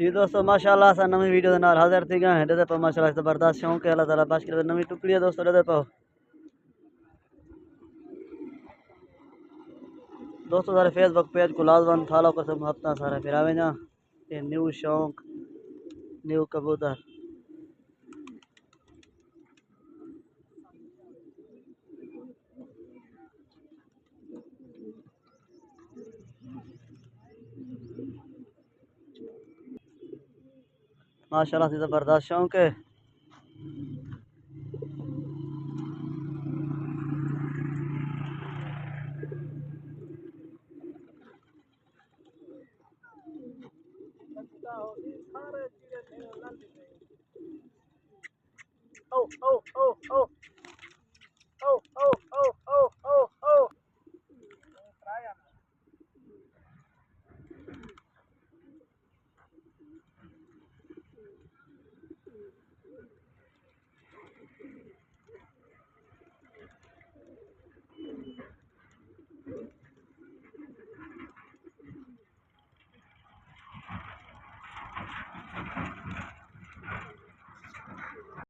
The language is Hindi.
जी दोस्तों माशाल्लाह असां नवी वीडियो के नाल हाज़िर थी गए हैं। ॾिसो पियो माशाल्लाह ज़बरदस्त शौक़ है। अल्लाह ताला बख्श करे नवी टुकड़ी है दोस्तों। ॾिसो पियो दोस्तों सारे फेसबुक पेज को लाजमन फॉलो कर सब हफ्ता सारा फिरावे जा ये न्यू शौक न्यू कबूतर। माशाल्लाह से ज़बरदस्त शौक है। ओ ओ ओ ओ ओ ओ ओ ओ ओ ओ